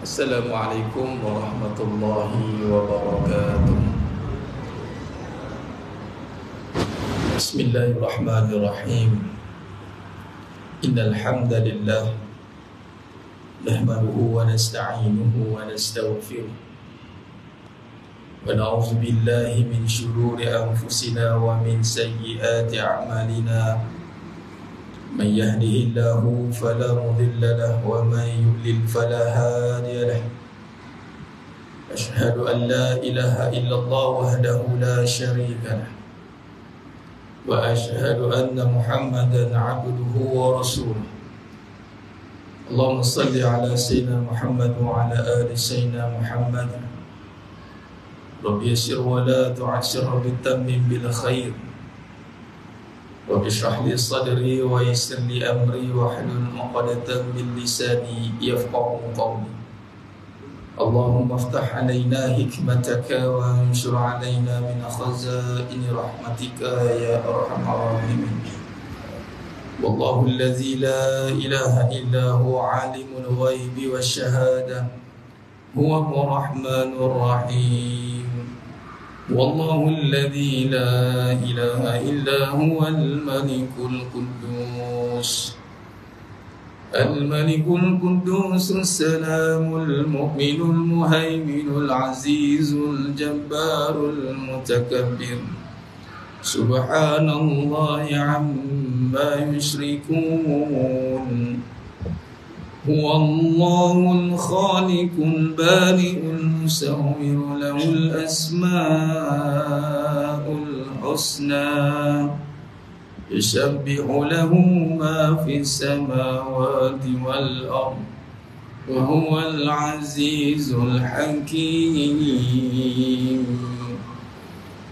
Assalamualaikum warahmatullahi wabarakatuh. Bismillahirrahmanirrahim. Innal hamdalillah nahmaduhu wa nasta'inuhu wa nastaghfiruh wa na'udzu billahi min shururi anfusina wa min sayyiati a'malina. Man yahdihillahu fala mudilla lahu wa man yudlil fala hadiya lahu. Asyhadu an la ilaha illallah wahdahu la syarika lahu wa asyhadu anna Muhammadan 'abduhu wa rasuluh. Allahumma salli ala sayyidina Muhammad wa ala ali sayyidina Muhammad. Rabbi yassir wa la tu'assir bitammim bil khair. Rabbi shrah li sadri wa yassir li amri wa hlul 'uqdatam min lisani yafqahu qawli. Allahumma iftah 'alaina hikmataka wa anshur 'alaina min khazaini rahmatika ya arhamar rahimin. Wallahu alladzi la ilaha illa huwa 'alimul ghaibi wasyahada huwa ar-rahmanur rahim. Wallahu alladzi la ilaha illa huwal malikul quddus. Al-malikul quddus as-salamul mu'minul muhaiminul azizul jabbarul mutakabbir. Subhanallahi amma yushrikun. Huwallahul khaliqul bari'ul musawwir lahul asmaul husna. Yusabbihu lahu ma fis samawati wal ard wa huwal azizul hakim.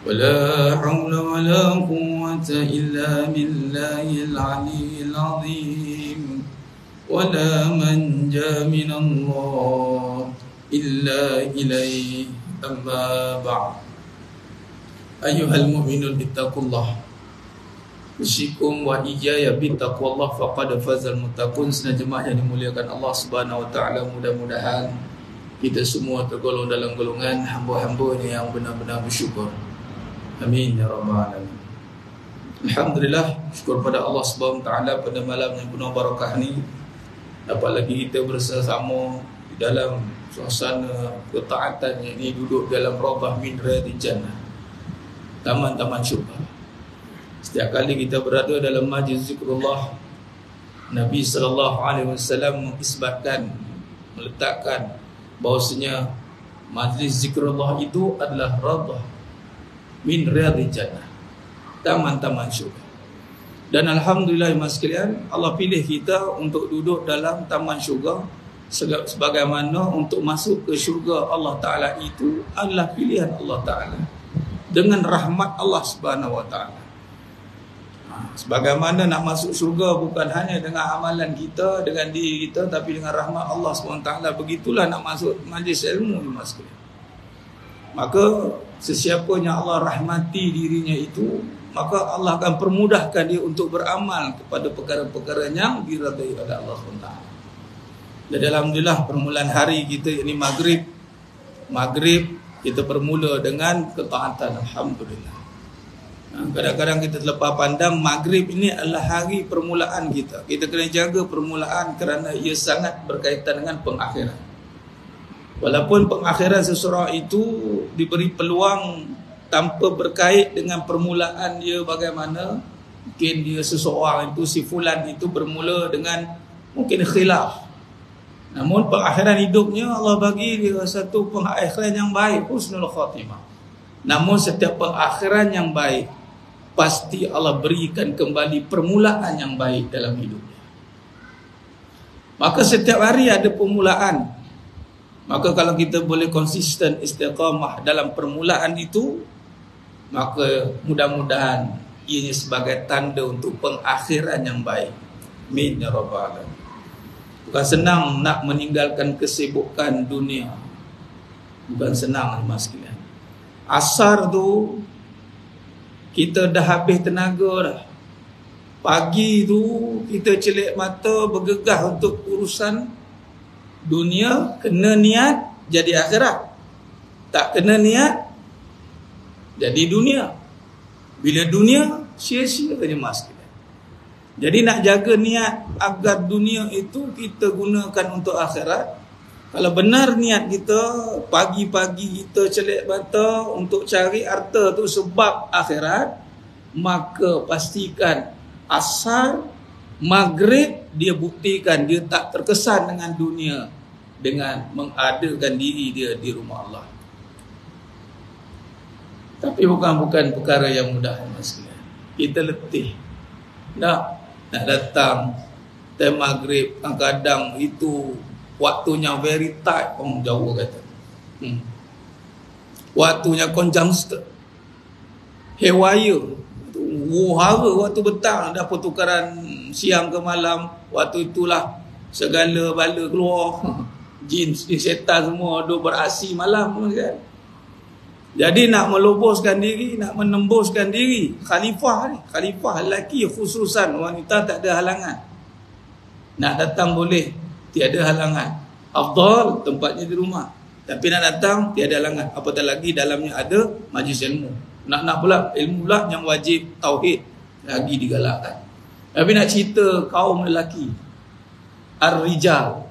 Wala hawla wala quwwata illa billahil aliyyil azim. Wala manja minallah illa ilayhi amma ba'd. Ayyuhal mu'minun bittaqullah. Usikum wa iyaya bittaqwallah faqad fazal muttaqun. Senajemaah yang dimuliakan Allah Subhanahu wa taala, mudah-mudahan kita semua tergolong dalam golongan hamba-hambanya yang benar-benar bersyukur. Amin ya rabbal alamin. Alhamdulillah, syukur pada Allah Subhanahu wa taala pada malam yang penuh barakah ni dapat lagi kita bersama di dalam suasana ketaatan yang ini, duduk dalam raudhah min riyadil jannah, taman-taman syurga. Setiap kali kita berada dalam majlis zikrullah, Nabi SAW mengisbatkan, meletakkan bahawasanya majlis zikrullah itu adalah raudhah min riyadil jannah, taman-taman syurga. Dan alhamdulillah mas sekalian, Allah pilih kita untuk duduk dalam taman syurga, sebagaimana untuk masuk ke syurga Allah Ta'ala itu adalah pilihan Allah Ta'ala dengan rahmat Allah Subhanahu Wa Ta'ala. Sebagaimana nak masuk syurga bukan hanya dengan amalan kita, dengan diri kita, tapi dengan rahmat Allah Subhanahu Wa Ta'ala. Begitulah nak masuk majlis ilmu ni mas sekalian. Maka sesiapanya Allah rahmati dirinya itu, maka Allah akan permudahkan dia untuk beramal kepada perkara-perkara yang diridai oleh Allah SWT. Jadi alhamdulillah permulaan hari kita ini maghrib kita bermula dengan ketaatan, alhamdulillah. Kadang-kadang kita terlepas pandang maghrib ini adalah hari permulaan kita. Kita kena jaga permulaan kerana ia sangat berkaitan dengan pengakhiran. Walaupun pengakhiran seseorang itu diberi peluang tanpa berkait dengan permulaan dia bagaimana. Mungkin dia seseorang itu, si fulan itu bermula dengan mungkin khilaf. Namun pengakhiran hidupnya Allah bagi dia satu pengakhiran yang baik, husnul khatimah. Namun setiap pengakhiran yang baik pasti Allah berikan kembali permulaan yang baik dalam hidupnya. Maka setiap hari ada permulaan. Maka kalau kita boleh konsisten istiqamah dalam permulaan itu, maka mudah-mudahan ianya sebagai tanda untuk pengakhiran yang baik. Amin ya rabbal alamin. Bukan senang nak meninggalkan kesibukan dunia. Bukan senang mas sekalian. Asar tu kita dah habis tenaga dah. Pagi tu kita celik mata bergegas untuk urusan Dunia kena niat jadi akhirat. Tak kena niat jadi dunia. Bila dunia, sia-sia je mas. Jadi nak jaga niat agar dunia itu kita gunakan untuk akhirat. Kalau benar niat kita, pagi-pagi kita celik mata untuk cari harta tu sebab akhirat, maka pastikan asar, maghrib dia buktikan dia tak terkesan dengan dunia dengan mengadakan diri dia di rumah Allah. Tapi bukan perkara yang mudah mas. Kita letih. Nak datang time maghrib, kadang-kadang itu waktunya very tight, orang Jawa kata. Waktunya conjunction. Hewaya. Hara waktu petang, dah pertukaran siang ke malam. Waktu itulah segala bala keluar. Jin, setan semua duk beraksi malam kan. Jadi nak meloboskan diri, nak menembuskan diri, khalifah lelaki khususan, wanita tak ada halangan. Nak datang boleh, tiada halangan. Afdal tempatnya di rumah. Tapi nak datang tiada halangan. Apatah lagi dalamnya ada majlis ilmu. Nak pula ilmu pula yang wajib tauhid, lagi digalakkan. Tapi nak cerita kaum lelaki, ar-rijal,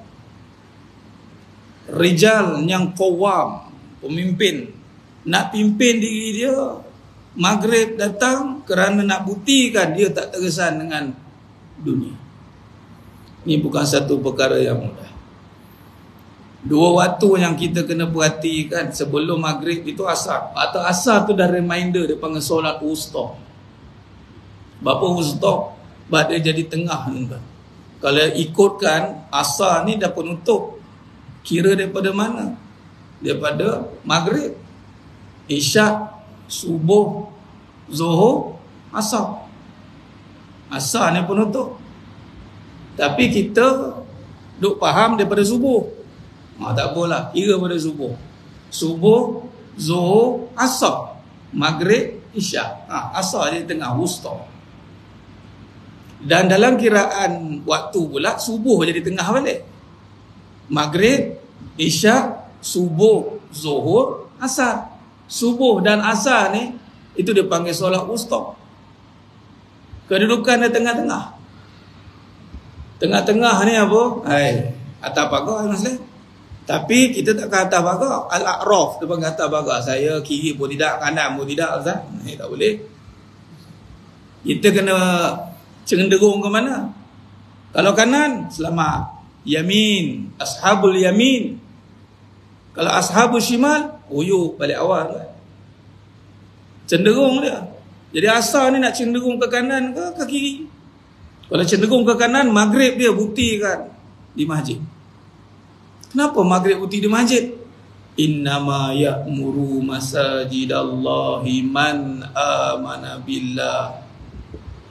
rijal yang qawam, pemimpin, nak pimpin diri dia, maghrib datang kerana nak buktikan dia tak terkesan dengan dunia. Ini bukan satu perkara yang mudah. Dua waktu yang kita kena perhatikan sebelum maghrib itu asar. Atau asar tu dah reminder, dia panggil solat wusta. Bapa wusta? Sebab dia jadi tengah. Kalau ikutkan asar ni dah penutup, kira daripada mana? Daripada maghrib, isyak, subuh, zuhur, asar. Asar ni penutup. Tapi kita duk faham daripada subuh. Tak apalah, kira pada subuh. Subuh, zuhur, asar, maghrib, isyak. Asar dia tengah, wusta. Dan dalam kiraan waktu pula, subuh jadi tengah balik. Maghrib, isyak, subuh, zuhur, asar. Subuh dan asar ni, itu dia panggil solat wusta. Kedudukan dia tengah-tengah. Tengah-tengah ni apa? Atas pagar maksudnya. Tapi kita tak kata atas pagar. Al-A'raf dia panggil atas pagar. Saya kiri pun tidak, kanan pun tidak, Ustaz. Tak boleh. Kita kena cenderung ke mana? Kalau kanan, selamat. Yamin, ashabul yamin. Kalau ashabul shimal, uyuk balik awal kan? Cenderung dia. Jadi asar ni nak cenderung ke kanan ke kiri. Kalau cenderung ke kanan, maghrib dia buktikan di masjid. Kenapa maghrib bukti di masjid? Innama ya'muru masajidallahi man amana billah.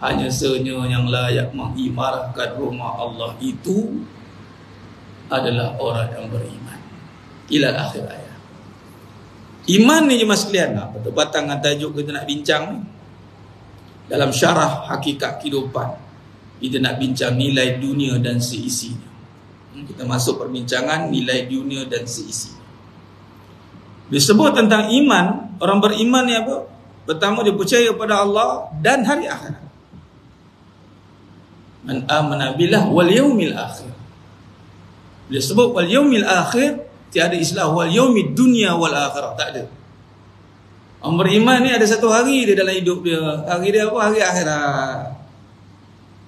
Hanya sahaja yang layak mengimarahkan rumah Allah itu adalah orang yang beriman. Ila akhir ayat. Iman ni je mas sekalian. Betul batang dengan tajuk kita nak bincang ni. Dalam syarah hakikat kehidupan, kita nak bincang nilai dunia dan seisinya. Kita masuk perbincangan nilai dunia dan seisinya. Disebut tentang iman, orang beriman ni apa? Pertama dia percaya pada Allah dan hari akhirat. Man amana billah wal yaumil akhir. Bila sebut wal yaumil akhir, tiada istilah wal yaumid dunya wal akhirah, tak ada. Orang beriman ni ada satu hari dia dalam hidup dia. Hari dia apa? Hari akhirat.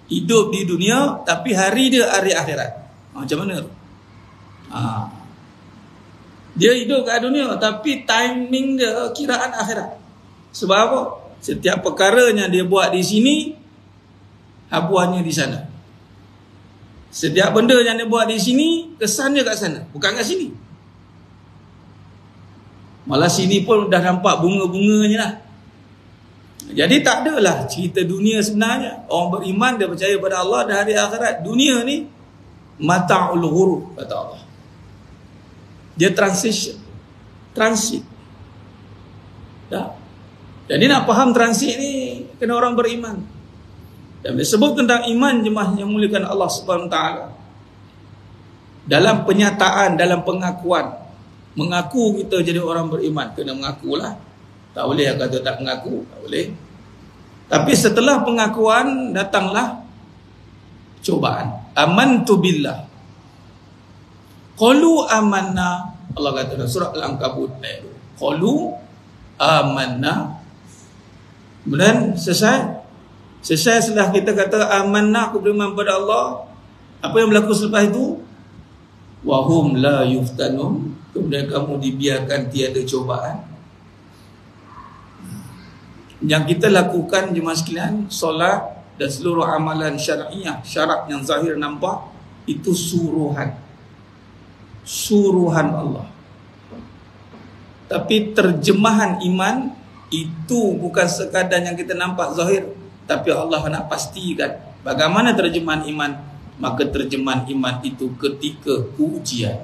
Hidup di dunia tapi hari dia hari akhirat. Macam mana tu? Dia hidup kat dunia tapi timing dia kiraan akhirat. Sebab apa? Setiap perkaranya dia buat di sini, habuannya di sana. Setiap benda yang dia buat di sini, kesannya kat sana, bukan kat sini. Malah sini pun dah nampak bunga-bunganya lah. Jadi tak adalah cerita dunia sebenarnya. Orang beriman dia percaya pada Allah dan hari akhirat. Dunia ni mata'ul ghurur, kata Allah. Dia transit. Jadi nak faham transit ni kena orang beriman. Dan disebut tentang iman jemaah yang muliakan Allah Subhanahu Wa Taala. Dalam penyataan, dalam pengakuan, mengaku kita jadi orang beriman, kena mengakulah. Tak boleh kata tak mengaku, tak boleh. Tapi setelah pengakuan datanglah cobaan. Amantu billah. Qalu amanna. Allah kata dalam surah Al-Ankabut ayat 2. Qalu amanna. Kemudian selesai setelah kita kata amanna, aku beriman pada Allah, apa yang berlaku selepas itu? Wahum la yuftanun. Kemudian kamu dibiarkan tiada cobaan. Yang kita lakukan jemaah sekalian, solat dan seluruh amalan syar'iyah, syarat yang zahir nampak, itu suruhan Allah. Tapi terjemahan iman itu bukan sekadar yang kita nampak zahir, tapi Allah nak pastikan bagaimana terjemahan iman. Maka terjemahan iman itu ketika ujian,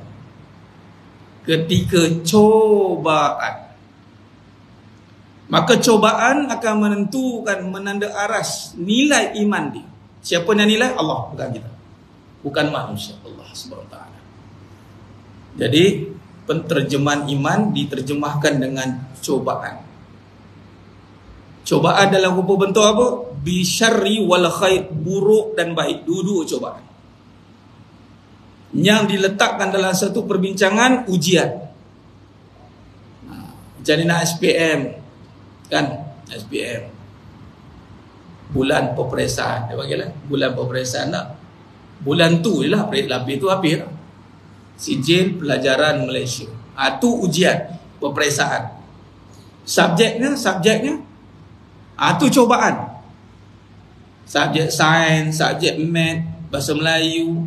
ketika cobaan. Maka cobaan akan menentukan, menanda aras nilai iman dia. Siapa yang nilai? Allah, bukan kita, bukan manusia, Allah SWT. Jadi penterjemahan iman diterjemahkan dengan cobaan. Cobaan dalam rupa bentuk apa? Bisyarri wal khair, buruk dan baik, dua-dua cobaan. Yang diletakkan dalam satu perbincangan ujian. Macam ni nak SPM kan, SPM bulan peperiksaan, dia panggil lah bulan peperiksaan lah. Bulan tu je lah, lebih tu habis lah. Sijil Pelajaran Malaysia. Tu ujian peperiksaan. Subjeknya tu cobaan. Subjek sains, subjek math, bahasa Melayu.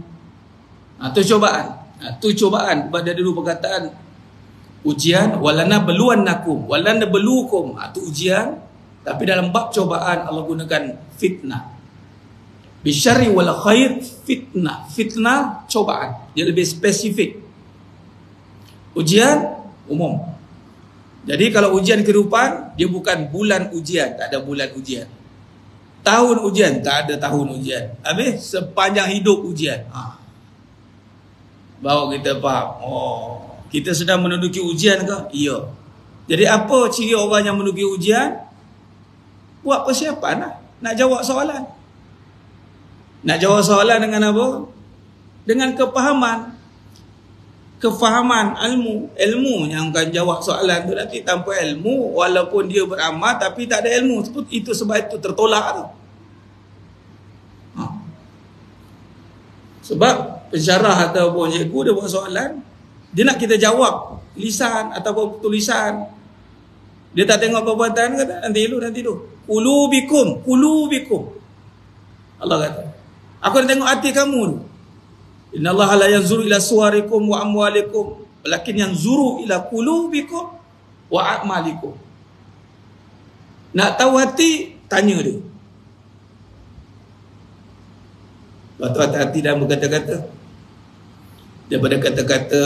Tu cobaan. Tu cobaan. Pada dulu perkataan ujian, walana beluannakum, walana belukum. Tu ujian. Tapi dalam bab cobaan Allah gunakan fitnah. Bisyarri wal khair fitnah. Fitnah cobaan. Dia lebih spesifik. Ujian umum. Jadi kalau ujian kehidupan, dia bukan bulan ujian, tak ada bulan ujian. Tahun ujian, tak ada tahun ujian. Habis sepanjang hidup ujian. Baru kita faham. Kita sedang menduduki ujian ke? Ya. Jadi apa ciri orang yang menduduki ujian? Buat persiapan lah. Nak jawab soalan. Nak jawab soalan dengan apa? Dengan kefahaman. Kefahaman, ilmu yang akan jawab soalan tu. Nanti tanpa ilmu, walaupun dia beramal tapi tak ada ilmu, itu sebab itu tertolak tu. Sebab pensyarah ataupun cikgu dia buat soalan, dia nak kita jawab lisan ataupun tulisan. Dia tak tengok perbuatan, kata nanti dulu. Qulubikum. Allah kata, aku nak tengok hati kamu tu. Innallaha la yanzuru ila suwarikum wa amwalikum, walakin yanzuru ila qulubikum wa a'malikum. Nak tahu hati, tanya dia. Waktu hati-hati dalam berkata-kata. Daripada kata-kata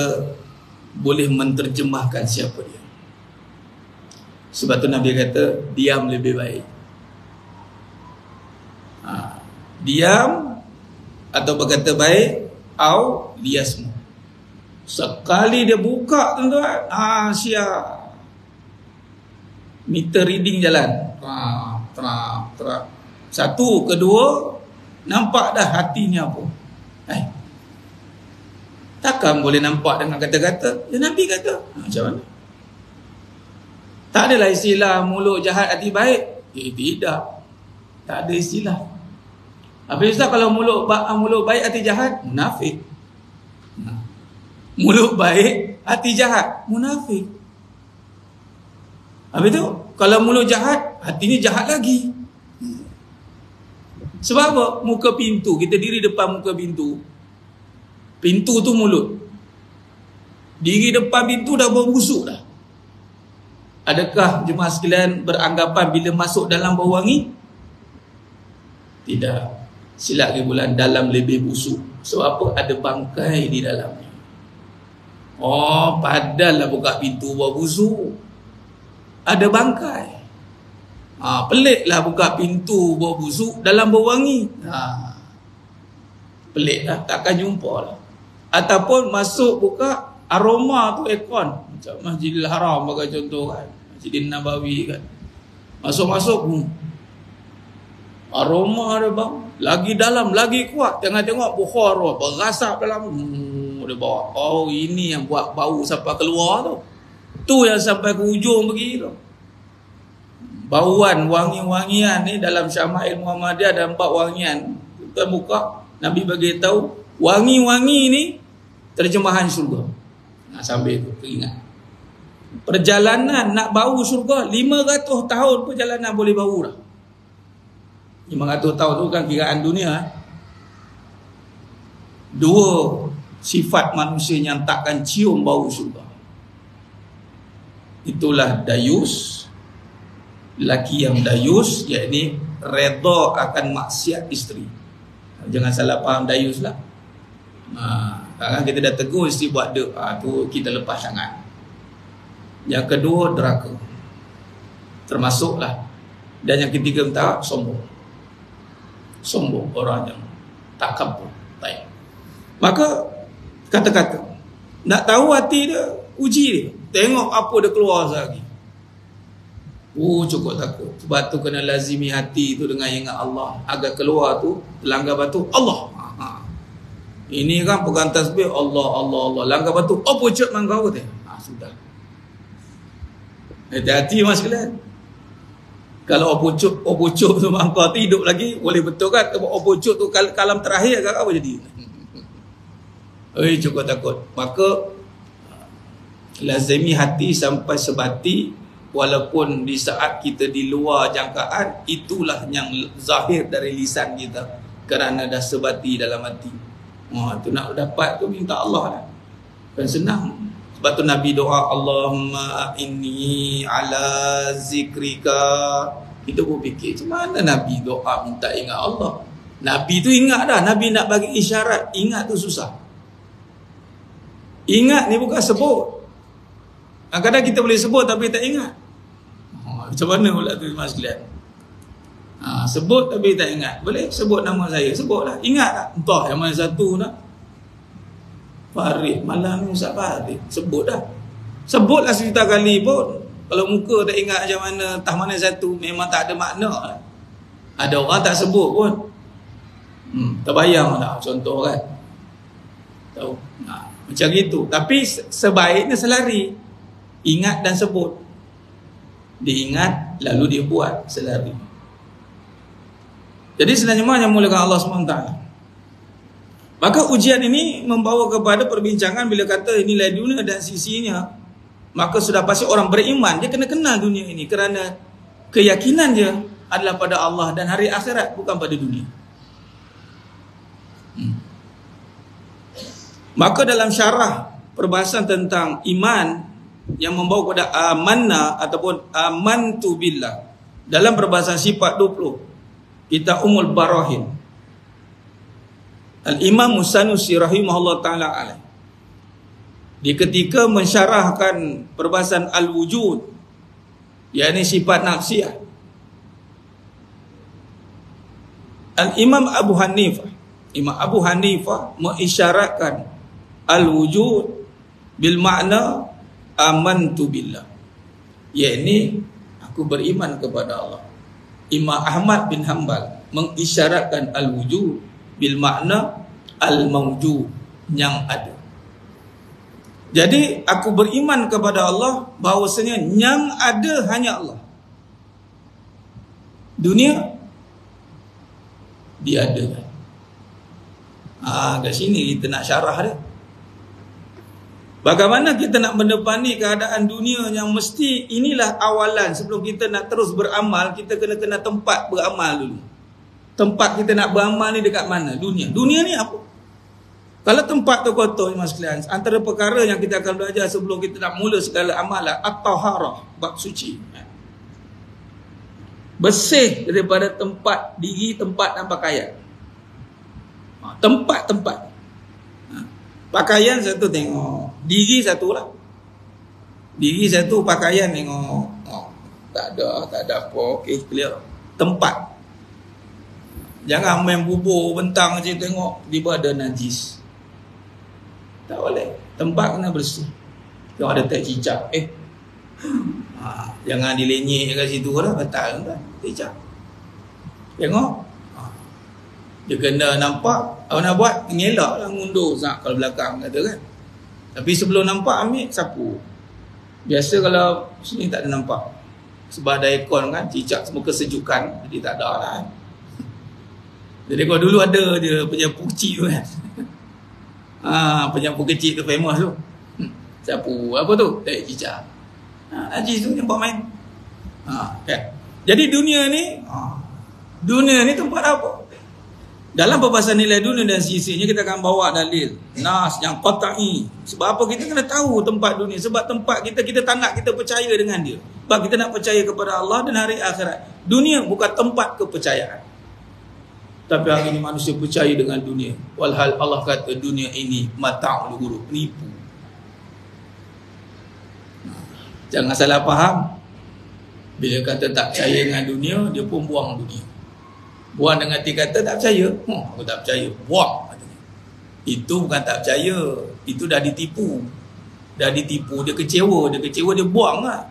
boleh menterjemahkan siapa dia. Sebab tu Nabi kata, diam lebih baik. Diam atau berkata baik, au liasmu. Sekali dia buka, tuan-tuan, siap. Meter reading jalan. Terap. Satu, kedua, nampak dah hatinya apa. Takkan boleh nampak dengan kata-kata. Ya, Nabi kata, macam mana? Tak adalah istilah mulut jahat hati baik. Tidak. Tak ada istilah. Habis Ustaz, kalau mulut baik hati jahat, munafik. Mulut baik hati jahat, munafik. Habis tu, kalau mulut jahat, hatinya jahat lagi. Sebab apa? Muka pintu, kita diri depan muka pintu. Pintu tu mulut. Diri depan pintu dah bau busuk dah. Adakah jemaah sekalian beranggapan bila masuk dalam bau wangi? Tidak. Silap ke bulan dalam lebih busuk. Sebab apa? Ada bangkai di dalamnya. Padahal buka pintu bau busuk. Ada bangkai. Peliklah buka pintu bau busuk dalam bau wangi. Peliklah, takkan jumpa lah. Ataupun masuk buka aroma tu aircon, macam Masjidil Haram bagi contoh kan, Masjidil Nabawi kan. Masuk-masuk aroma dia bang, lagi dalam lagi kuat. Tengok-tengok bukhar berasap dalam. Dia bawa, oh ini yang buat bau sampai keluar tu. Tu yang sampai ke ujung pergi tu. Bauan, wangi-wangian ni dalam Syama'il Muhammadiyah ada 4 wangian. Kita buka, Nabi bagi tahu wangi-wangi ni terjemahan syurga. Sambil tu ingat. Perjalanan nak bau syurga 500 tahun perjalanan boleh bau dah. 500 tahun tu kan kiraan dunia. 2 sifat manusia yang takkan cium bau syurga. Itulah dayus. Lelaki yang dayus, yakni redha akan maksiat isteri. Jangan salah faham dayus lah. Kadang kita dah tegur isteri buat tu kita lepas tangan. Yang kedua deraka, termasuklah. Dan yang ketiga minta sombong. Sombong, orang yang takabur. Baik. Maka kata-kata nak tahu hati dia, uji dia, tengok apa dia keluar lagi. Cukup takut. Sebab tu kena lazimi hati tu dengan ingat Allah. Agar keluar tu langgar batu Allah. Ini kan pegang tasbih Allah Allah Allah, langgar batu apa cek mangkau tu. Sudah. Hati-hati mas sekalian. Kalau opucuk tu mangkau hidup lagi boleh betul kan. Opucuk tu kalam terakhir kan apa jadi? Cukup takut. Maka lazimi hati sampai sebati, walaupun di saat kita di luar jangkaan, itulah yang zahir dari lisan kita, kerana dah sebati dalam hati. Tu nak dapat tu minta Allah lah. Kan senang. Sebab tu Nabi doa, Allahumma inni ala zikrika. Kita pun fikir, macam mana Nabi doa minta ingat Allah? Nabi tu ingat dah. Nabi nak bagi isyarat, ingat tu susah. Ingat ni bukan sebut. Kadang kita boleh sebut tapi tak ingat. Macam mana pula tu mas sekalian? Sebut tapi tak ingat. Boleh sebut nama saya, sebutlah. Ingat tak? Entah yang mana satu nak. Farid, malam ni Ustaz Farid. Sebut dah. Sebutlah cerita kali pun. Kalau muka tak ingat macam mana, entah mana satu, memang tak ada makna. Ada orang tak sebut pun. Terbayang tak contoh kan? Tahu? Macam gitu. Tapi sebaiknya selari. Ingat dan sebut. Diingat lalu dia buat selari. Jadi sebenarnya yang mulakan Allah SWT. Maka ujian ini membawa kepada perbincangan bila kata nilai dunia dan sisinya. Maka sudah pasti orang beriman dia kena kenal dunia ini, kerana keyakinan dia adalah pada Allah dan hari akhirat, bukan pada dunia. Maka dalam syarah perbahasan tentang iman yang membawa kepada amanna ataupun amantu billah, dalam perbahasan sifat 20 kita Ummul Barahin, Al-Imam Sanusi rahimahullah ta'ala alaih, di ketika mensyarahkan perbahasan al-wujud, yakni sifat nafsiyah, Al-Imam Abu Hanifah, Imam Abu Hanifah mengisyaratkan al-wujud bil makna amantu billah, yakni aku beriman kepada Allah. Imam Ahmad bin Hanbal mengisyaratkan al-wujud bil makna al-mawjud, yang ada. Jadi aku beriman kepada Allah bahawasanya yang ada hanya Allah. Dunia diadakan. Kat sini kita nak syarah dia. Bagaimana kita nak mendepani keadaan dunia yang mesti inilah awalan. Sebelum kita nak terus beramal, kita kena tempat beramal dulu. Tempat kita nak beramal ni dekat mana? Dunia. Dunia ni apa? Kalau tempat tu kotor, mas sekalian, antara perkara yang kita akan belajar sebelum kita nak mula segala amalan, at-taharah, bab suci. Bersih daripada tempat diri, tempat dan pakaian. Tempat-tempat. Pakaian satu tengok, diri satu lah. Diri satu, pakaian tengok. Tak ada apa. Okey, clear. Tempat. Jangan main bubur bentang je tengok, tiba ada najis. Tak boleh. Tempat kena bersih. Tengok ada tak cicak. Jangan dilenyek kat situ lah. Betul kan? Cicak. Tengok. Dia kena nampak. Awak nak buat, ngelak lah. Ngundur sat kalau belakang kata kan. Tapi sebelum nampak, ambil sapu. Biasa kalau sini tak ada nampak. Sebab ada aircon kan. Cicak semua kesejukan. Jadi tak ada lah. Jadi kalau dulu ada dia penyapu kecil tu kan. Penyapu kecil tu famous tu. Sapu apa tu? Tak cicak. Najis tu nampak main. Kan? Jadi dunia ni tempat apa? Dalam perbahasan nilai dunia dan sisinya kita akan bawa dalil nas yang qat'i. Sebab apa kita kena tahu tempat dunia? Sebab tempat kita tak nak kita percaya dengan dia. Sebab kita nak percaya kepada Allah dan hari akhirat. Dunia bukan tempat kepercayaan. Tapi hari ini manusia percaya dengan dunia. Walhal Allah kata dunia ini mata'ul ghurur, penipu. Jangan salah faham. Bila kata tak percaya dengan dunia, dia pun buang dunia. Buang dengan arti kata tak percaya. Aku tak percaya. Buang katanya. Itu bukan tak percaya. Itu dah ditipu. Dah ditipu, dia kecewa. Dia buang lah.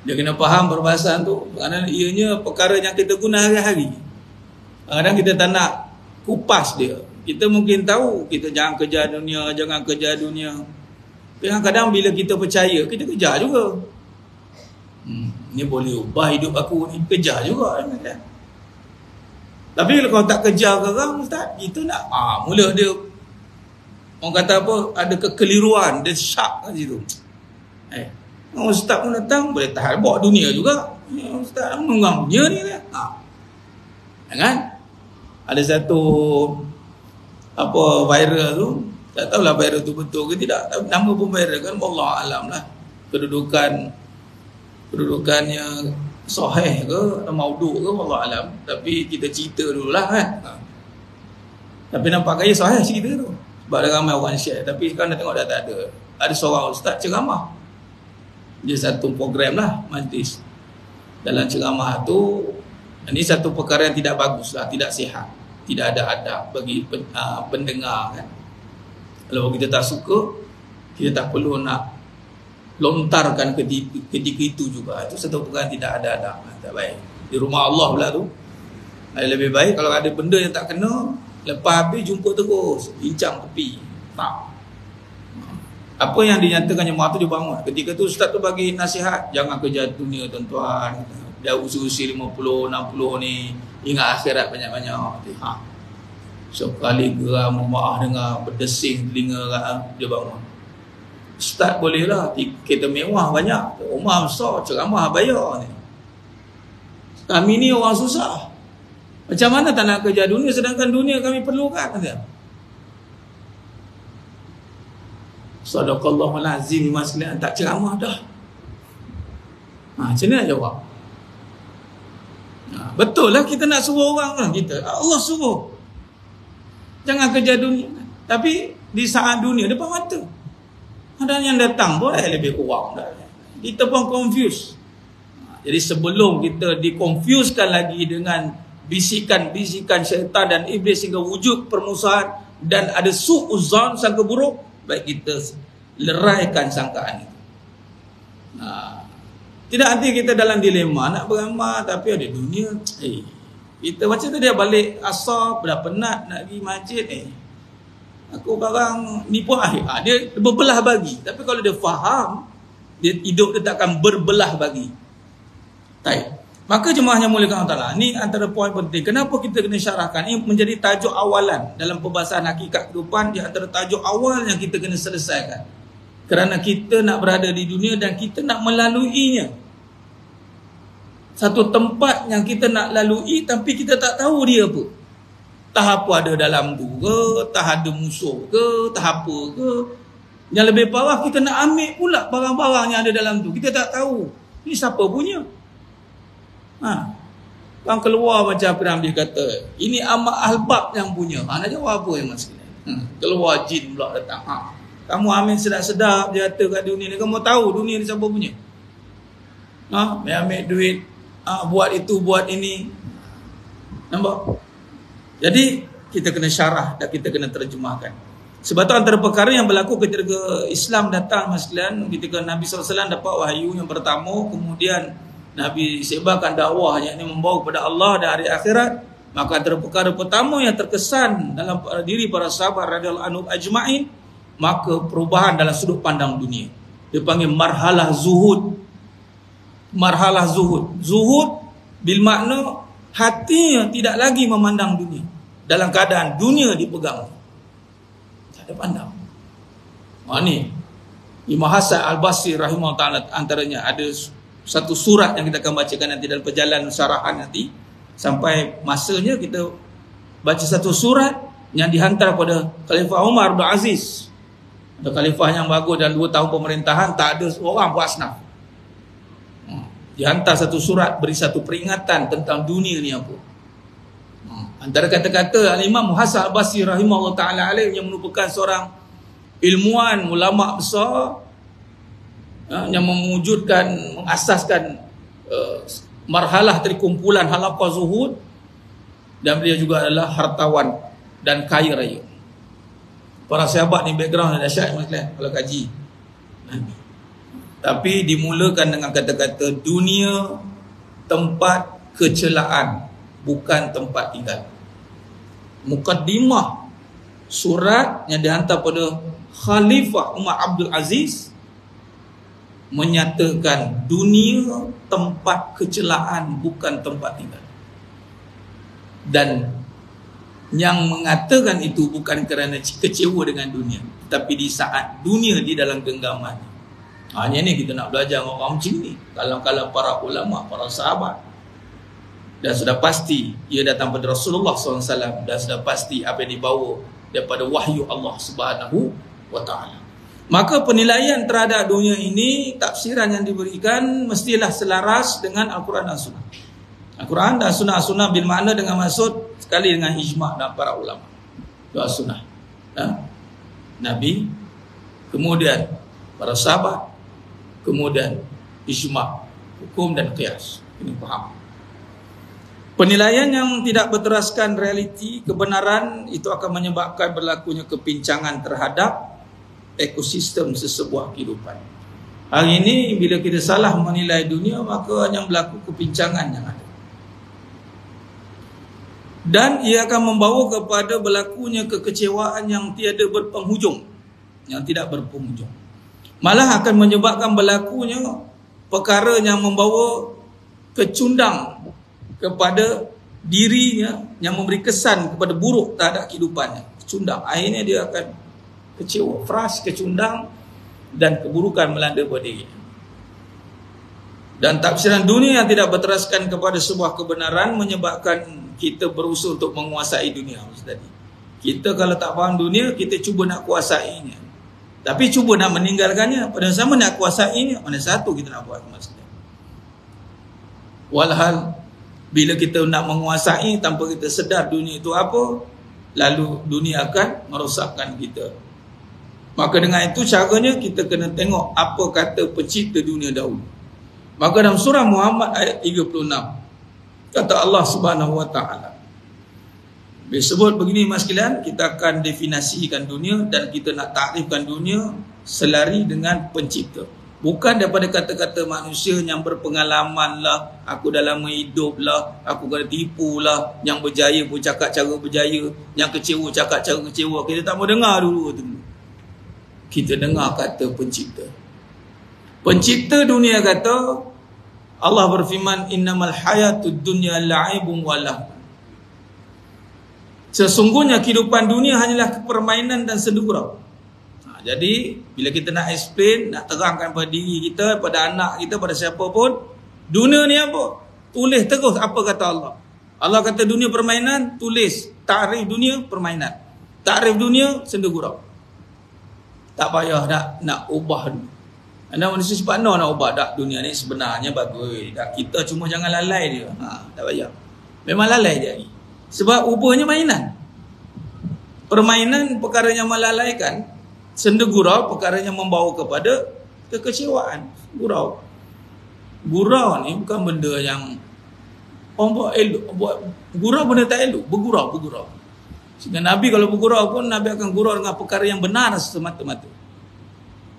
Dia kena faham perbahasan tu. Kerana ianya perkara yang kita guna hari-hari. Kadang-kadang kita tak nak kupas dia. Kita mungkin tahu kita jangan kejar dunia. Kadang-kadang bila kita percaya, kita kejar juga. Ni boleh ubah hidup aku ni. Kejar juga. Tapi kalau tak kejar sekarang, Ustaz, kita nak mula dia orang kata apa, ada kekeliruan. Dia syak kat situ. Ustaz pun datang, boleh tahan bawa dunia juga. Ustaz menunggang dunia ni lah. Kan? Ada satu viral tu, tak tahulah viral tu betul ke tidak. Nama pun viral kan, wallahu alam lah. Kedudukannya sahih ke, maudhu ke, wallahu alam. Tapi kita cerita dululah kan. Tapi nampak gaya sahih cerita tu. Sebab ada ramai orang share. Tapi sekarang dah tengok dah tak ada. Ada seorang ustaz ceramah. Dia satu program lah, majlis. Dalam ceramah tu, ini satu perkara yang tidak bagus lah, tidak sihat, tidak ada adab bagi pendengar kan. Kalau kita tak suka, kita tak perlu nak lontarkan ketika itu juga. Itu satu perkara yang tidak ada adab, tak baik. Di rumah Allah pula tu, lebih baik kalau ada benda yang tak kena, lepas habis jumpa terus, bincang tepi. Tak. Apa yang dinyatakan jemaah tu dia bangun. Ketika tu ustaz tu bagi nasihat, jangan kejar dunia tuan-tuan. Dah usia-usia 50, 60 ni, ingat akhirat banyak-banyak. Sekali geram rumah dengar berdesing telinga dia bangun. Ustaz boleh lah, kereta mewah banyak, rumah besar, ceramah bayar ni. Kami ni orang susah. Macam mana tak nak kejar dunia sedangkan dunia kami perlukan dia. Sadaqallahul azim, maksudnya tak ceramah dah. Macam mana nak jawab? Betul lah kita nak suruh orang kan kita. Allah suruh. Jangan kerja dunia. Tapi di saat dunia depan mata. Ada yang datang boleh lebih kurang dah. Kita pun confused. Jadi sebelum kita dikonfuskan lagi dengan bisikan-bisikan syaitan dan iblis sehingga wujud permusuhan dan ada su'uzan, sangka buruk, baik kita leraikan sangkaan itu. Tidak nanti kita dalam dilema nak beramal tapi ada dunia. Kita macam tu dia balik asar, dah penat nak pergi masjid. Aku sekarang ni pun akhir. Dia berbelah bagi. Tapi kalau dia faham, dia hidup dia takkan berbelah bagi. Baik. Maka jemaah yang muliakan Allah Ta'ala, ni antara poin penting. Kenapa kita kena syarahkan? Ini menjadi tajuk awalan dalam pembahasan hakikat kehidupan. Di antara tajuk awal yang kita kena selesaikan. Kerana kita nak berada di dunia dan kita nak melaluinya. Satu tempat yang kita nak lalui tapi kita tak tahu dia apa. Tahap apa ada dalam tu ke, tahap ada musuh ke, tahap apa ke. Yang lebih parah kita nak ambil pula barang-barang yang ada dalam tu. Kita tak tahu. Ini siapa punya? Orang keluar macam apa yang dia kata, ini amat albab yang punya. Nak jawab apa yang masih keluar jin pula datang. Kamu ambil sedap-sedap je kata kat dunia ni. Kamu tahu dunia ni siapa punya? Ambil duit, buat itu, buat ini. Nampak? Jadi kita kena syarah dan kita kena terjemahkan. Sebab tu antara perkara yang berlaku ketika Islam datang sekalian, ketika Nabi SAW dapat wahyu yang pertama, kemudian Nabi sebarkan dakwah yang ini membawa kepada Allah dan hari akhirat, maka antara perkara pertama yang terkesan dalam diri para sahabat radhiyallahu anhum ajma'in, maka perubahan dalam sudut pandang dunia. Dia panggil marhalah zuhud. Marhalah zuhud. Zuhud bil makna hatinya tidak lagi memandang dunia. Dalam keadaan dunia dipegang, tak ada pandang. Ni Imam Hasan Al-Basri rahimahullah ta'ala, antaranya ada satu surat yang kita akan bacakan nanti dalam perjalanan syarahan nanti. Sampai masanya kita baca satu surat yang dihantar pada Khalifah Umar bin Aziz. Ada khalifah yang bagus dalam 2 tahun pemerintahan, tak ada orang buat asnaf. Dihantar satu surat beri satu peringatan tentang dunia ni apa. Antara kata-kata Al-Imam Hasan Al-Basri rahimahullah ta'ala alaih, yang merupakan seorang ilmuwan, ulama besar, yang mewujudkan, mengasaskan marhalah dari kumpulan halaqah zuhud, dan dia juga adalah hartawan dan kaya raya. Para sahabat ni background yang dahsyat kalau kaji. Tapi dimulakan dengan kata-kata dunia tempat kecelaan, bukan tempat tinggal. Mukaddimah surat yang dihantar pada Khalifah Umar Abdul Aziz menyatakan dunia tempat kecelaan, bukan tempat tinggal. Dan yang mengatakan itu bukan kerana kecewa dengan dunia, tetapi di saat dunia di dalam genggaman. Hanya ni kita nak belajar orang macam ni. Kalau para ulama, para sahabat, dan sudah pasti ia datang pada Rasulullah SAW, dan sudah pasti apa yang dibawa daripada wahyu Allah Subhanahu wa ta'ala. Maka penilaian terhadap dunia ini, tafsiran yang diberikan mestilah selaras dengan Al-Quran dan Sunnah. Al-Quran dan Sunnah bil makna dengan maksud sekali dengan ijma' dan para ulama. Doa sunnah, Nabi, kemudian para sahabat, kemudian ijma', hukum dan qiyas. Ini faham. Penilaian yang tidak berteraskan realiti, kebenaran, itu akan menyebabkan berlakunya kepincangan terhadap ekosistem sesebuah kehidupan. Hari ini bila kita salah menilai dunia, maka yang berlaku kepincangan yang ada. Dan ia akan membawa kepada berlakunya kekecewaan yang tiada berpenghujung, yang tidak berpenghujung. Malah akan menyebabkan berlakunya perkara yang membawa kecundang kepada dirinya, yang memberi kesan kepada buruk terhadap kehidupannya. Kecundang, akhirnya dia akan kecewa, fras, kecundang, dan keburukan melanda pada dirinya. Dan tafsiran dunia yang tidak berteraskan kepada sebuah kebenaran menyebabkan kita berusaha untuk menguasai dunia. Tadi kita kalau tak faham dunia, kita cuba nak kuasainya, tapi cuba nak meninggalkannya. Pada sama nak kuasainya, mana satu kita nak buat maksudnya. Walhal bila kita nak menguasai tanpa kita sedar dunia itu apa, lalu dunia akan merosakkan kita. Maka dengan itu caranya kita kena tengok apa kata pencipta dunia dahulu. Maka dalam surah Muhammad ayat 36 kata Allah Subhanahu wa ta'ala, disebut begini mas sekalian, kita akan definisikan dunia dan kita nak takrifkan dunia selari dengan pencipta. Bukan daripada kata-kata manusia yang berpengalaman lah, aku dah lama hidup lah, aku kena tipu lah, yang berjaya pun cakap cara berjaya, yang kecewa cakap cara kecewa. Kita tak mau dengar dulu tu. Kita dengar kata pencipta. Pencipta dunia kata, Allah berfirman, innamal hayatud dunya la'ibun wa lahu. Sesungguhnya kehidupan dunia hanyalah permainan dan sendu-gurau. Jadi bila kita nak explain, nak terangkan pada diri kita, pada anak kita, pada siapa pun, dunia ni apa? Tulis terus apa kata Allah. Allah kata dunia permainan, tulis takrif dunia permainan, takrif dunia sendu-gurau. Tak payah nak ubah dulu. Anda manusia cepat nak ubah. Tak, dunia ni sebenarnya bagus. Tak, kita cuma jangan lalai dia. Tak payah. Memang lalai dia lagi. Sebab ubahnya mainan. Permainan perkara yang melalaikan. Sendu-gurau perkara yang membawa kepada kekecewaan. Gurau. Gurau ni bukan benda yang orang buat elok. Gurau benda tak elok. Bergurau. Sehingga Nabi kalau bergurau pun Nabi akan gurau dengan perkara yang benar semata-mata.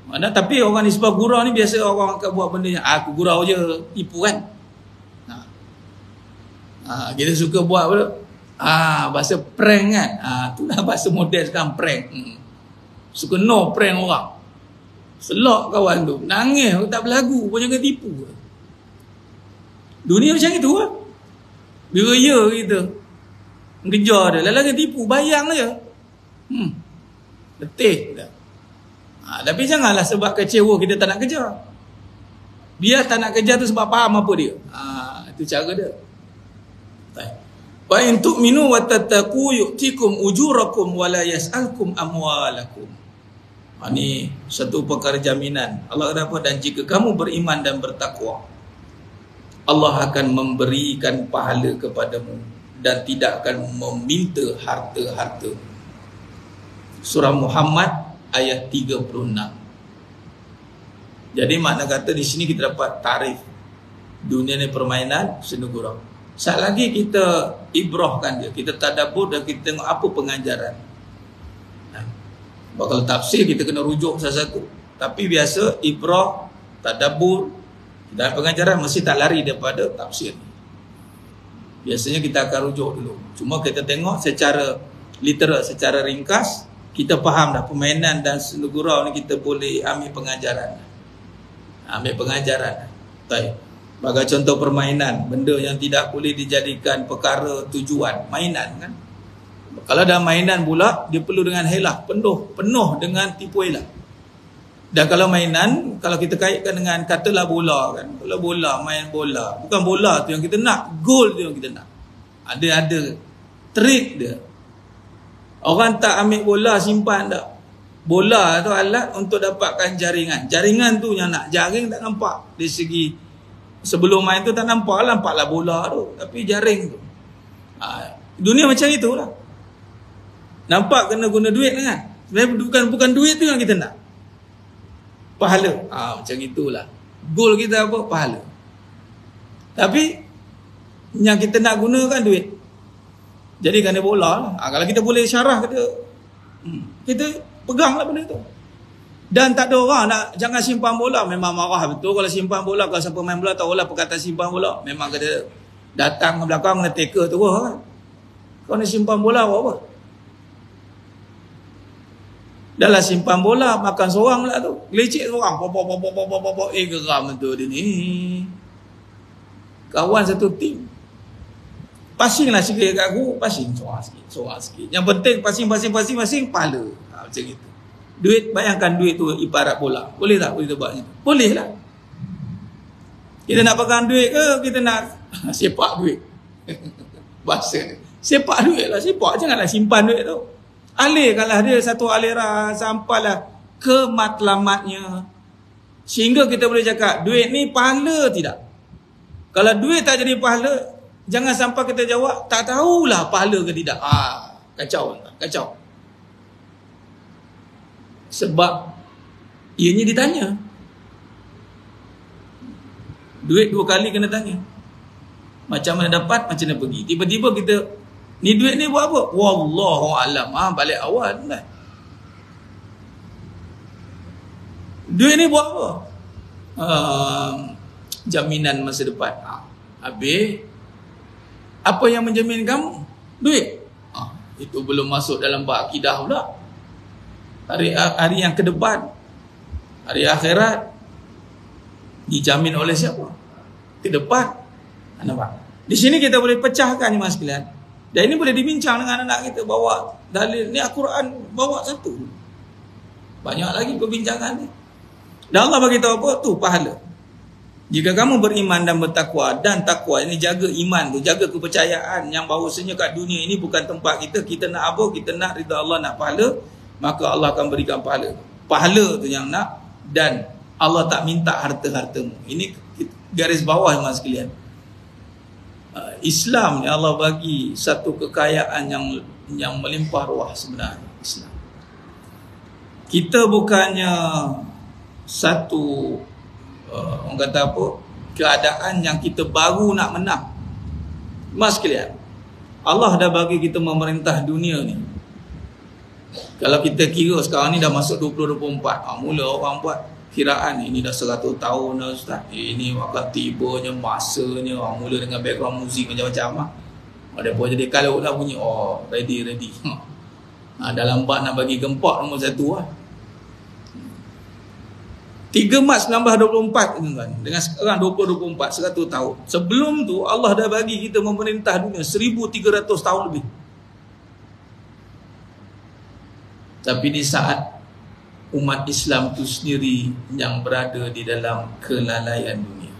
Tapi orang nisbah gurau ni biasa orang akan buat benda yang aku gurau je, tipu kan. Kita suka buat apa? Bahasa prank kan. Tu dah bahasa model sekarang, prank. Suka prank orang. Selok kawan tu, nangis tak berlagu, pun jangan tipu. Dunia macam itu lah. Bila ya kita kejar dia, lagi tipu, bayang je. Letih dah. Tapi janganlah sebab kecewa kita tak nak kejar. Biar tak nak kejar tu sebab faham apa dia. Itu cara dia. Wa in tu'minu wa tattaqu yu'tikum ujurakum wa la yas'alkum amwalakum. Ini satu perkara jaminan. Allah kata apa? Dan jika kamu beriman dan bertakwa, Allah akan memberikan pahala kepadamu dan tidak akan meminta harta-harta. Surah Muhammad ayat 36. Jadi makna kata di sini kita dapat tarif dunia ni permainan seni gurau. Saat lagi kita ibrahkan dia, kita tadabbur dan kita tengok apa pengajaran. Kalau tafsir kita kena rujuk satu-satu. Tapi biasa ibrah, tadabbur dan pengajaran mesti tak lari daripada tafsir. Biasanya kita akan rujuk dulu. Cuma kita tengok secara literal, secara ringkas, kita faham dah permainan dan seni gurau ni kita boleh ambil pengajaran. Baik. Bagai contoh permainan, benda yang tidak boleh dijadikan perkara tujuan, mainan kan. Kalau dah mainan pula, dia perlu dengan helah, penuh dengan tipu helah. Dan kalau mainan, kalau kita kaitkan dengan katalah bola kan. Kalau bola, main bola, bukan bola tu yang kita nak, gol tu yang kita nak. Ada trik dia. Orang tak ambil bola simpan tak. Bola tu alat untuk dapatkan jaringan. Jaringan tu yang nak, jaring tak nampak. Dari segi sebelum main tu tak nampaklah bola tu, tapi jaring tu. Dunia macam itulah. Nampak kena guna duit kan? Sebenarnya bukan duit tu yang kita nak. Pahala. Macam itulah. Goal kita apa? Pahala. Tapi yang kita nak gunakan duit. Jadi kena bola lah. Kalau kita boleh syarah kita peganglah benda tu. Dan tak ada orang nak jangan simpan bola. Memang marah betul kalau simpan bola. Kalau siapa main bola tahulah perkataan simpan bola. Memang kena datang ke belakang, kena tackle terus kan. Kau nak simpan bola apa? Dah lah simpan bola, makan seorang pula tu. Gelecek seorang. Geram tu dia ni. Kawan satu tim. Passinglah sikit kat aku. Passing seorang sikit. Yang penting passing, pahala. Macam itu. Duit, bayangkan duit tu ibarat bola. Boleh tak boleh buat macam tu? Boleh lah. Kita nak pegang duit ke kita nak sepak duit? Bahasa sepak duit lah, sepak. Janganlah simpan duit tu. Alihkanlah dia satu aliran sampailah ke matlamatnya. Sehingga kita boleh cakap duit ni pahala tidak. Kalau duit tak jadi pahala, jangan sampai kita jawab tak tahulah pahala ke tidak. Kacau. Sebab ianya ditanya. Duit 2 kali kena tanya. Macam mana dapat, macam mana pergi. Tiba-tiba kita, ni duit ni buat apa? Wallahu alam. Balik awal kan. Duit ni buat apa? Jaminan masa depan. Habis, apa yang menjamin kamu? Duit. Itu belum masuk dalam bab akidah pula. Hari yang ke depan, hari akhirat, dijamin oleh siapa? Ke depan. Nampak? Di sini kita boleh pecahkan ni mas sekalian. Dan ini boleh dibincang dengan anak kita. Bawa dalil ni Al-Quran, bawa satu. Banyak lagi perbincangan ni. Dan Allah bagi tahu apa? Tu pahala. Jika kamu beriman dan bertakwa, dan takwa ini jaga iman tu, jaga kepercayaan yang bahawasanya kat dunia ini bukan tempat kita. Kita nak apa? Kita nak ridha Allah, nak pahala, maka Allah akan berikan pahala. Pahala tu yang nak, dan Allah tak minta harta-hartamu. Ini garis bawah mas sekalian. Islam ni Allah bagi satu kekayaan yang melimpah ruah sebenarnya. Islam. Kita bukannya satu orang kata apa, keadaan yang kita baru nak menang. Mas sekalian, Allah dah bagi kita memerintah dunia ni. Kalau kita kira sekarang ni dah masuk 2024, mula orang buat kiraan ini dah 100 tahun dah Ustaz. Ini akan tibanya masanya, mula dengan background muzik macam-macam lah. Ada pun jadi kalau dah bunyi, ready. Dalam bab nak bagi gempak nombor 1 lah. 3 Mac 1924 kan, dengan sekarang 2024, 100 tahun. Sebelum tu Allah dah bagi kita memerintah dunia 1300 tahun lebih. Tapi di saat umat Islam itu sendiri yang berada di dalam kelalaian dunia,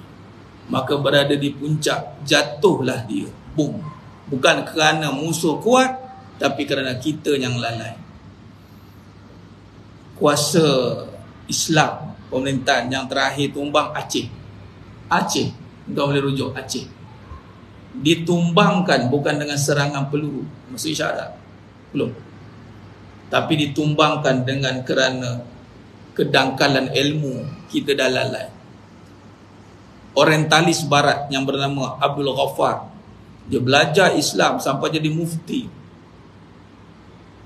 maka berada di puncak, jatuhlah dia, boom. Bukan kerana musuh kuat, tapi kerana kita yang lalai. Kuasa Islam, pemerintahan yang terakhir tumbang Aceh, kau boleh rujuk Aceh, ditumbangkan bukan dengan serangan peluru, maksud isyarat belum, tapi ditumbangkan dengan kerana kedangkalan ilmu kita dah lalai. Orientalis barat yang bernama Abdul Ghaffar, dia belajar Islam sampai jadi mufti.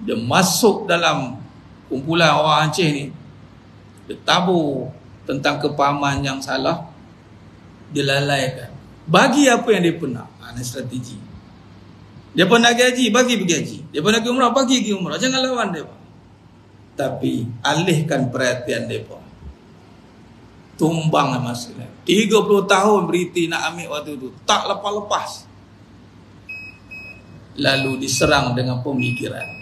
Dia masuk dalam kumpulan orang Aceh ni, dia tabur tentang kepahaman yang salah, dia lalaikan. Bagi apa yang dia pernah, ini strategi. Dia pernah gaji, bagi pergi haji. Dia pernah pergi umrah, bagi pergi umrah. Jangan lawan dia. Tapi alihkan perhatian dia. Tumbang masalah. 30 tahun beriti nak ambil waktu tu, tak lepas-lepas. Lalu diserang dengan pemikiran.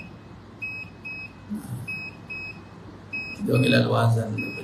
Kita panggil lalu azan dulu.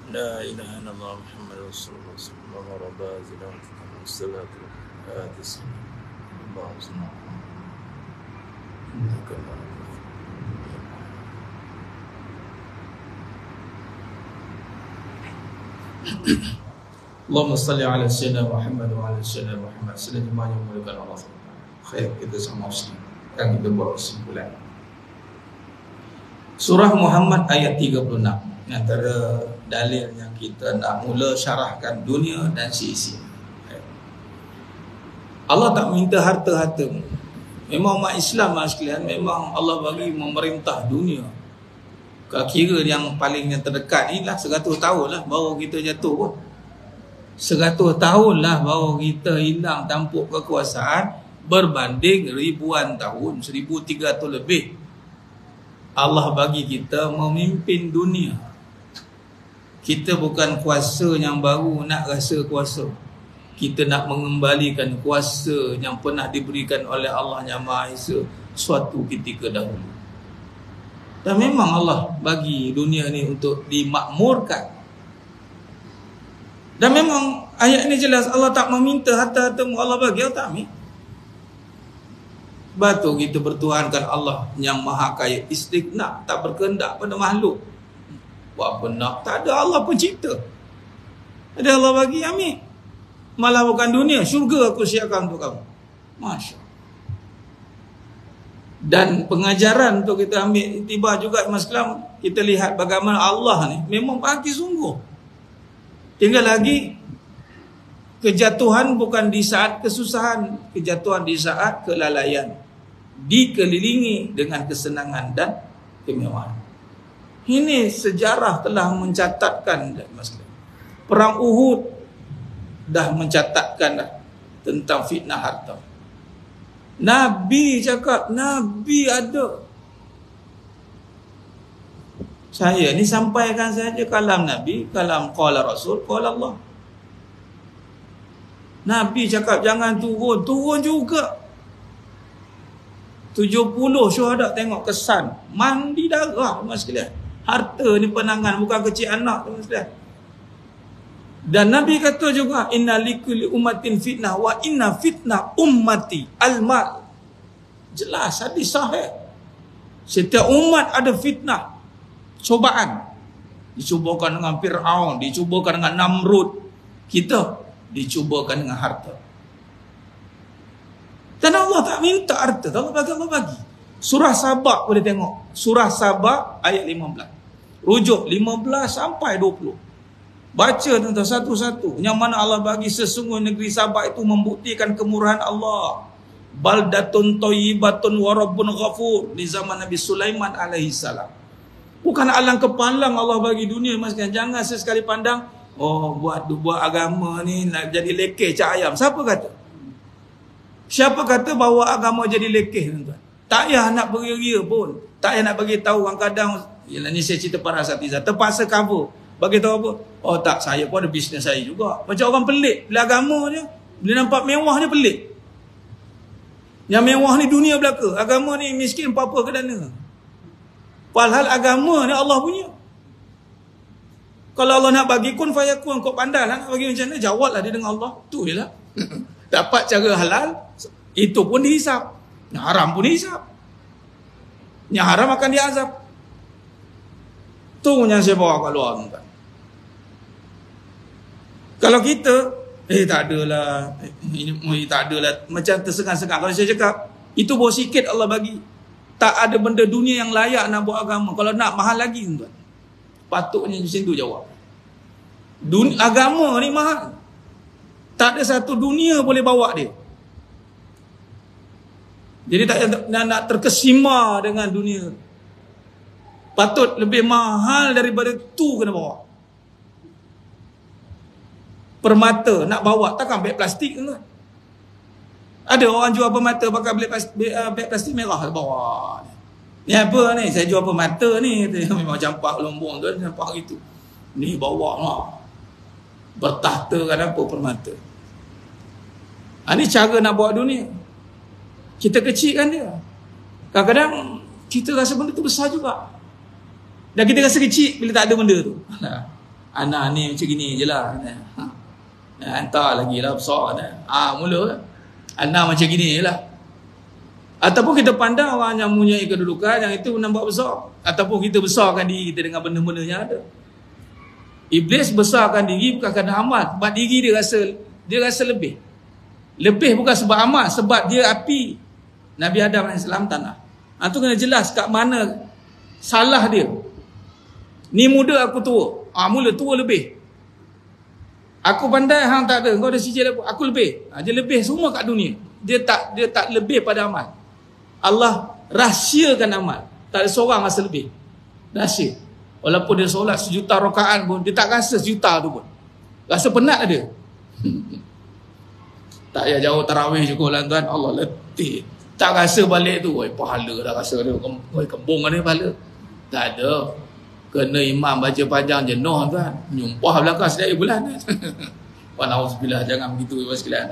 لا إله إلا الله محمد رسول الله صلى الله عليه وسلم والصلاة والسلام اللهم صل على محمد Allahumma salli ala sayyidina Muhammad wa ala sayyidina Muhammad. Sedang jemaah yang muliakan Allah. Khair kita sama muslim. Yang kita buat kesimpulan. Surah Muhammad ayat 36. Antara dalil yang kita nak mula syarahkan dunia dan seisi. Allah tak minta harta-hartamu. Memang umat Islam sekalian, memang Allah bagi memerintah dunia. Kalau kira yang paling yang terdekat ni lah 100 tahun lah baru kita jatuh pun. 100 tahun lah baru kita hilang tampuk kekuasaan berbanding ribuan tahun, 1300 lebih. Allah bagi kita memimpin dunia. Kita bukan kuasa yang baru nak rasa kuasa. Kita nak mengembalikan kuasa yang pernah diberikan oleh Allah yang Maha Esa suatu ketika dahulu. Dan memang Allah bagi dunia ni untuk dimakmurkan. Dan memang ayat ini jelas Allah tak meminta harta-hartamu Allah bagi, Allah tak ambil. Batu kita bertuhankan Allah yang Maha Kaya, istighna, tak berkehendak pada makhluk. Buat apa nak? Tak ada, Allah pencipta. Ada Allah bagi, ambil. Malah bukan dunia, syurga aku siapkan untuk kamu. Masya Allah. Dan pengajaran untuk kita ambil tiba juga Mas Kelam, kita lihat bagaimana Allah ni memang bagi sungguh. Tinggal lagi kejatuhan bukan di saat kesusahan, kejatuhan di saat kelalaian, dikelilingi dengan kesenangan dan kemewahan. Ini sejarah telah mencatatkan, Mas Kelam. Perang Uhud dah mencatatkan dah tentang fitnah harta. Nabi cakap, Nabi ada. Saya ni sampaikan saja kalam Nabi, kalam qala Rasul, qala Allah. Nabi cakap jangan turun, turun juga. 70 syuhada tengok kesan, mandi darah Mas sekalian. Harta ni penangan, bukan kecil anak Mas sekalian. Dan Nabi kata juga, inna likulli ummatin fitnah wa inna fitnah ummati al-mal. Jelas hadis sahih. Setiap umat ada fitnah, cobaan. Dicubakan dengan Fir'aun, dicubakan dengan Namrud. Kita dicubakan dengan harta. Dan Allah tak minta harta, Allah bagi. Surah Sabah boleh tengok. Surah Sabah ayat 15. Rujuk 15 sampai 20. Baca tentang satu-satu. Yang mana Allah bagi sesungguhnya negeri Sabah itu membuktikan kemurahan Allah. Baldatun thayyibatun wa rabbun ghafur. Di zaman Nabi Sulaiman alaihi salam. Bukan alang kepalang Allah bagi dunia, Mas. Jangan sesekali pandang, oh buat agama ni nak jadi lekeh cak ayam. Siapa kata? Siapa kata bahawa agama jadi lekeh, tuan-tuan? Tak payah nak beria pun. Tak payah nak bagi tahu orang kadang, yalah ni saya cerita para asatidzah, terpaksa cover. Bagi tahu apa? Oh tak, saya pun ada bisnes saya juga. Macam orang pelik, bila agama je, bila nampak mewah dia pelik. Yang mewah ni dunia belaka, agama ni miskin apa-apa ke dana. Padahal agama ni Allah punya. Kalau Allah nak bagi kun fayakun, kau pandai lah nak bagi macam mana, jawablah dia dengan Allah. Tu je lah. Dapat cara halal, itu pun dihisap. Yang haram pun dihisap. Yang haram akan diazab. Tu yang saya bawa kat luar. Kalau kita, tak adalah, tak adalah, macam tersegang-segang. Kalau saya cakap, itu bawa sikit Allah bagi. Tak ada benda dunia yang layak nak buat agama. Kalau nak, mahal lagi, tuan. Patutnya macam tu jawab. Agama ni mahal. Tak ada satu dunia boleh bawa dia. Jadi tak nak terkesima dengan dunia. Patut lebih mahal daripada tu kena bawa. Permata nak bawa, takkan beg plastik tu. Ada orang jual permata pakai beg plastik merah bawa. Ni apa ni? Saya jual permata ni. Memang campak lombong tu, nampak gitu. Ni bawa lah. Bertahtakan apa permata. Ni cara nak bawa dunia. Kita kecilkan dia. Kadang-kadang kita rasa benda tu besar juga. Dan kita rasa kecil bila tak ada benda tu. Anak ni macam gini je lah. Hantar lagi lah besar. Mula anak macam gini je lah. Ataupun kita pandang orang yang mempunyai kedudukan, yang itu nampak besar. Ataupun kita besarkan diri kita dengan benda-benda yang ada. Iblis besarkan diri bukan kerana amal. Sebab diri dia rasa lebih. Lebih bukan sebab amal, sebab dia api. Nabi Adam AS tanah. Itu kena jelas kat mana salah dia. Ni muda, aku tua. Mula tua lebih. Aku pandai, hang tak ada. Kau ada sijil aku lebih. Dia lebih semua kat dunia. Dia tak lebih pada amal. Allah rahsiakan amal. Tak ada seorang rasa lebih. Rahsia. Walaupun dia solat 1,000,000 rakaat pun, dia tak rasa 1,000,000 tu pun. Rasa penat ada. Tak payah jauh tarawih cukup lah tuan. Allah letih. Tak rasa balik tu. Pahala dah rasa dia. Kembung ada pahala. Tak ada. Kena imam baca panjang jenuh tuan. Nyumpah belakang setiap bulan. Wanauzubillah, jangan begitu sekalian.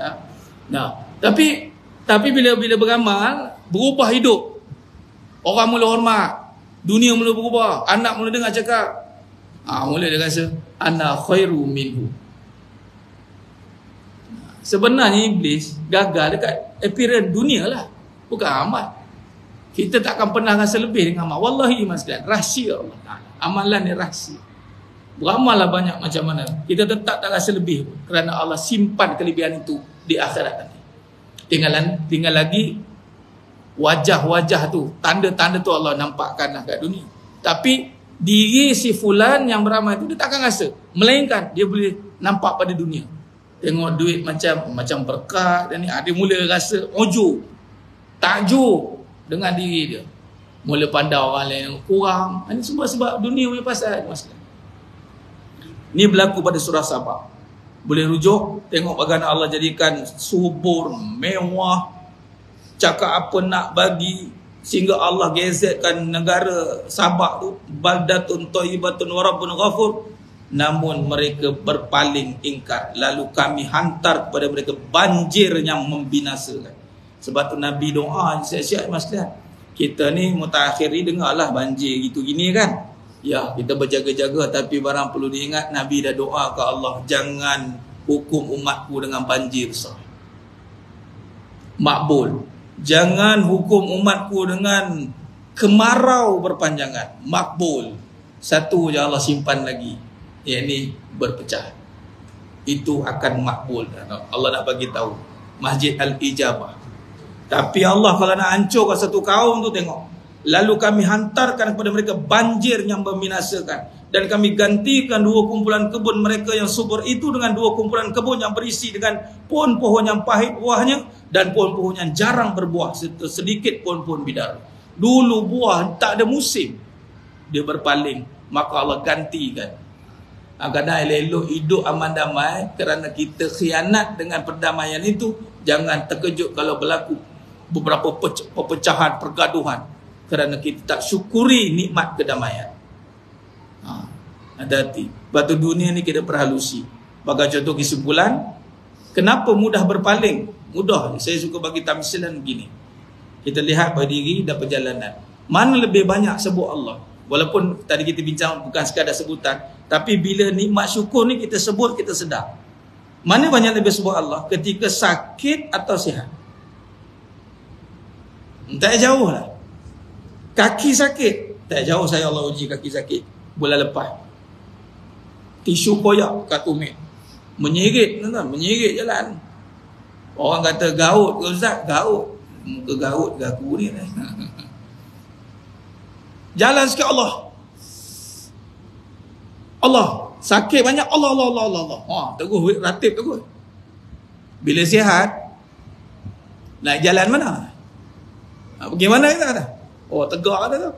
Tapi bila beramal, berubah hidup. Orang mula hormat. Dunia mula berubah. Anak mula dengar cakap. Mula dia rasa ana khairu minhu. Sebenarnya iblis gagal dekat appearance dunia lah. Bukan amal. Kita takkan pernah rasa lebih dengan amal. Wallahi mas sekalian, rahsia Allah Ta'ala. Amalan ni rahsia. Beramallah banyak macam mana, kita tetap tak rasa lebih. Kerana Allah simpan kelebihan itu di akhirat nanti. Tinggal lagi wajah-wajah tu, tanda-tanda tu Allah nampakkan lah kat dunia. Tapi diri si fulan yang beramal itu dia takkan rasa. Melainkan dia boleh nampak pada dunia. Tengok duit macam berkat dan ni, dia mula rasa ujub, takjub dengan diri dia. Mula pandang orang lain yang kurang. Ini semua sebab dunia punya pasal. Ini berlaku pada surah Sabah. Boleh rujuk, tengok bagaimana Allah jadikan subur, mewah, cakap apa nak bagi, sehingga Allah gezetkan negara Sabah tu baldatun thayyibatun wa rabbun ghafur. Namun mereka berpaling ingkar, lalu kami hantar kepada mereka banjir yang membinasakan. Sebab tu Nabi doa siap-siap mas sekalian. Kita ni mutakhiri dengarlah banjir gitu gini kan. Ya, kita berjaga-jaga, tapi barang perlu diingat Nabi dah doa ke Allah, jangan hukum umatku dengan banjir besar. Makbul. Jangan hukum umatku dengan kemarau berpanjangan. Makbul. Satu je Allah simpan lagi, yakni berpecah. Itu akan makbul. Allah nak bagi tahu Masjid Al-Ijabah. Tapi Allah kalau nak hancurkan satu kaum tu, tengok, lalu kami hantarkan kepada mereka banjir yang membinasakan, dan kami gantikan 2 kumpulan kebun mereka yang subur itu dengan 2 kumpulan kebun yang berisi dengan pohon-pohon yang pahit buahnya dan pohon-pohon yang jarang berbuah, serta sedikit pohon-pohon bidara. Dulu buah tak ada musim, dia berpaling, maka Allah gantikan. Kadang elok hidup aman damai. Kerana kita khianat dengan perdamaian itu, jangan terkejut kalau berlaku beberapa perpecahan, pergaduhan, kerana kita tak syukuri nikmat kedamaian. Hati-hati. Batu dunia ni kita perhalusi. Bagi contoh kesimpulan, kenapa mudah berpaling? Mudah. Saya suka bagi tamsilan begini. Kita lihat pada diri dan perjalanan. Mana lebih banyak sebut Allah? Walaupun tadi kita bincang bukan sekadar sebutan, tapi bila nikmat syukur ni kita sebut, kita sedar. Mana banyak lebih sebut Allah? Ketika sakit atau sihat? Tak jauh lah. Kaki sakit, tak jauh saya Allah uji kaki sakit bulan lepas. Tisu koyak kat tumit, menyerit, menyerit jalan. Orang kata gaut ke Ustaz? Gaut. Muka gaut ke aku ni. Jalan sikit Allah. Allah. Sakit banyak Allah. Terus ratib terus. Bila sihat, naik jalan mana? Pergi mana kita kata? Tegak kata tu.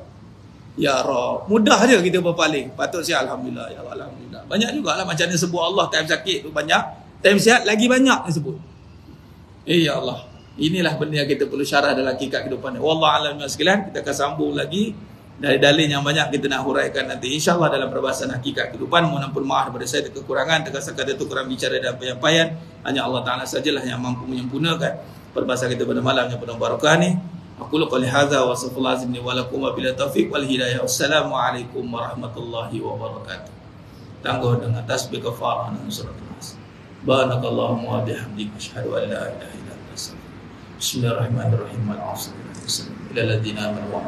Ya Rab, mudah je kita berpaling. Patut sihat, Alhamdulillah. Ya Allah, Alhamdulillah. Banyak jugalah macam mana sebut Allah time sakit tu banyak. Time sihat lagi banyak yang sebut. Ya Allah. Inilah benda yang kita perlu syarah dalam hakikat kehidupan ni. Wallahu a'lam sekalian, kita akan sambung lagi dari dalil yang banyak kita nak huraikan nanti insya-Allah dalam perbahasan hakikat kehidupan. Mohon ampun maaf daripada saya kekurangan, terkadang itu kurang bicara dan penyampaian. Hanya Allah Taala sajalah yang mampu menyempurnakan perbahasan kita pada malam yang penuh barakah ni. Aku qouli hadza wa sallallahu alaihi wa lakum wa bila taufiq wal hidayah. Wassalamualaikum warahmatullahi wabarakatuh. Tangguh dengan tasbih kafarah dan surat Nas. Barakallahu wa bihamdika asyhadu an la ilaha illa anta astaghfiruka. Bismillahirrahmanirrahim. Assalamualaikum ila ladina amanu wa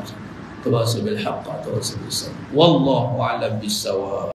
tawasaw bil haqq wa tawasaw bis sabr. Wallahu a'lam bis shawab.